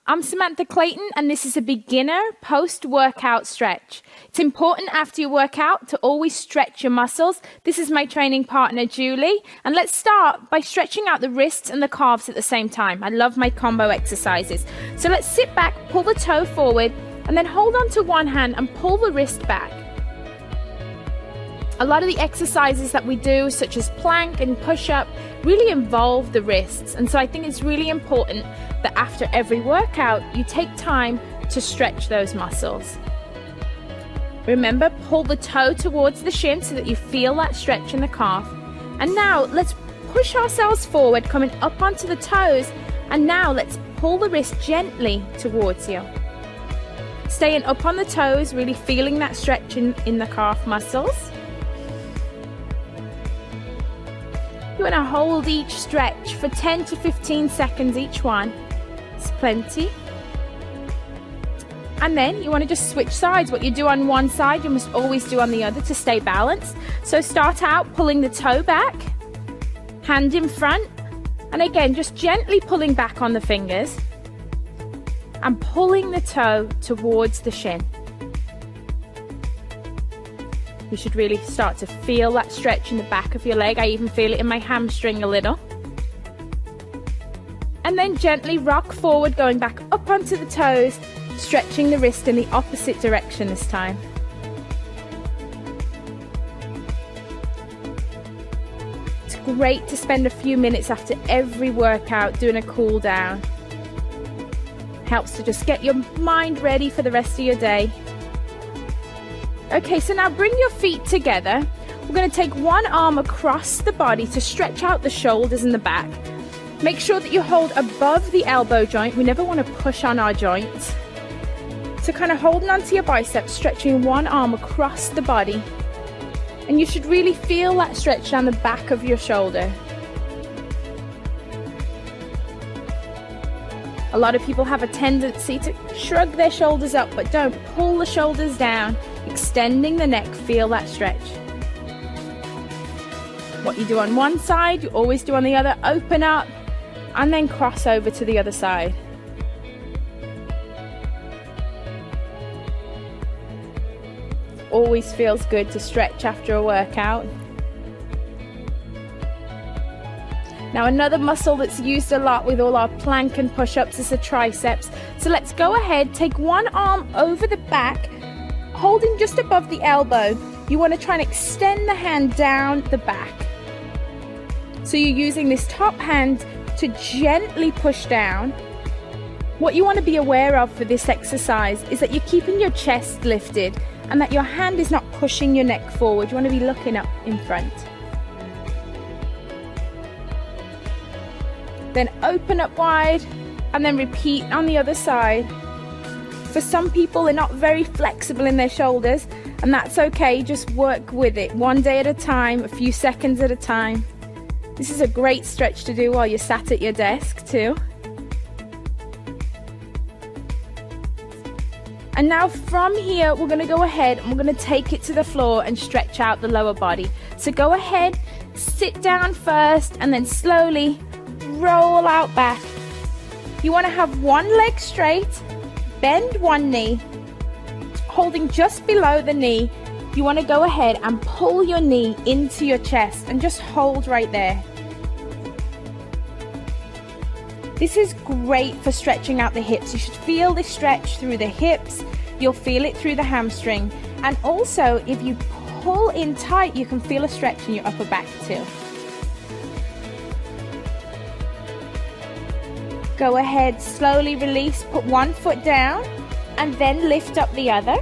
I'm Samantha Clayton, and this is a beginner post-workout stretch. It's important after your workout to always stretch your muscles. This is my training partner, Julie, and let's start by stretching out the wrists and the calves at the same time. I love my combo exercises. So let's sit back, pull the toe forward, and then hold on to one hand and pull the wrist back. A lot of the exercises that we do, such as plank and push-up, really involve the wrists. And so I think it's really important that after every workout, you take time to stretch those muscles. Remember, pull the toe towards the shin so that you feel that stretch in the calf. And now let's push ourselves forward, coming up onto the toes. And now let's pull the wrist gently towards you. Staying up on the toes, really feeling that stretch in the calf muscles. You want to hold each stretch for 10 to 15 seconds each one. It's plenty. And then you want to just switch sides. What you do on one side, you must always do on the other to stay balanced. So start out pulling the toe back, hand in front, and again, just gently pulling back on the fingers and pulling the toe towards the shin. You should really start to feel that stretch in the back of your leg. I even feel it in my hamstring a little. And then gently rock forward, going back up onto the toes, stretching the wrist in the opposite direction this time. It's great to spend a few minutes after every workout doing a cool down. Helps to just get your mind ready for the rest of your day. Okay, so now bring your feet together. We're going to take one arm across the body to stretch out the shoulders and the back. Make sure that you hold above the elbow joint. We never want to push on our joints. So kind of holding onto your biceps, stretching one arm across the body. And you should really feel that stretch down the back of your shoulder. A lot of people have a tendency to shrug their shoulders up, but don't. Pull the shoulders down, extending the neck, feel that stretch. What you do on one side, you always do on the other. Open up and then cross over to the other side. Always feels good to stretch after a workout. Now another muscle that's used a lot with all our plank and push-ups is the triceps. So let's go ahead, take one arm over the back, holding just above the elbow. You want to try and extend the hand down the back. So you're using this top hand to gently push down. What you want to be aware of for this exercise is that you're keeping your chest lifted and that your hand is not pushing your neck forward. You want to be looking up in front. Then open up wide and then repeat on the other side. For some people, they're not very flexible in their shoulders, and that's okay. Just work with it one day at a time, a few seconds at a time. This is a great stretch to do while you're sat at your desk too. And now from here, we're going to go ahead and we're going to take it to the floor and stretch out the lower body. So go ahead, sit down first, and then slowly roll out back. You want to have one leg straight, bend one knee, holding just below the knee. You want to go ahead and pull your knee into your chest and just hold right there. This is great for stretching out the hips. You should feel this stretch through the hips. You'll feel it through the hamstring. And also, if you pull in tight, you can feel a stretch in your upper back too. Go ahead, slowly release, put one foot down and then lift up the other.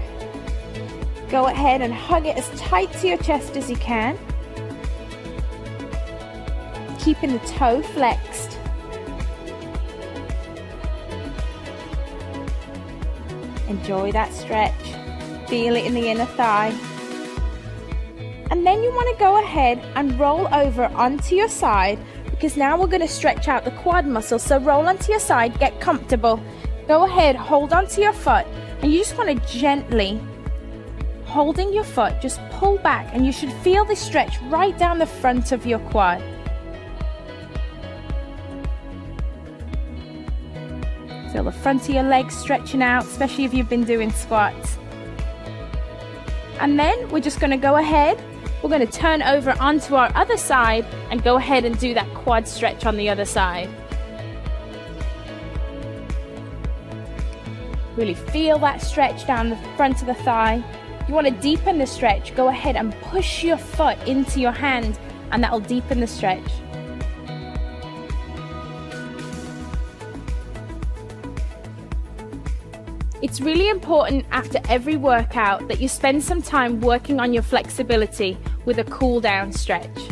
Go ahead and hug it as tight to your chest as you can. Keeping the toe flexed. Enjoy that stretch. Feel it in the inner thigh. And then you want to go ahead and roll over onto your side, because now we're going to stretch out the quad muscle. So roll onto your side, get comfortable. Go ahead, hold onto your foot, and you just want to gently, holding your foot, just pull back, and you should feel this stretch right down the front of your quad. Feel the front of your legs stretching out, especially if you've been doing squats. And then we're just going to go ahead, we're going to turn over onto our other side and go ahead and do that quad stretch on the other side. Really feel that stretch down the front of the thigh. If you want to deepen the stretch, go ahead and push your foot into your hand, and that will deepen the stretch. It's really important after every workout that you spend some time working on your flexibility with a cool down stretch.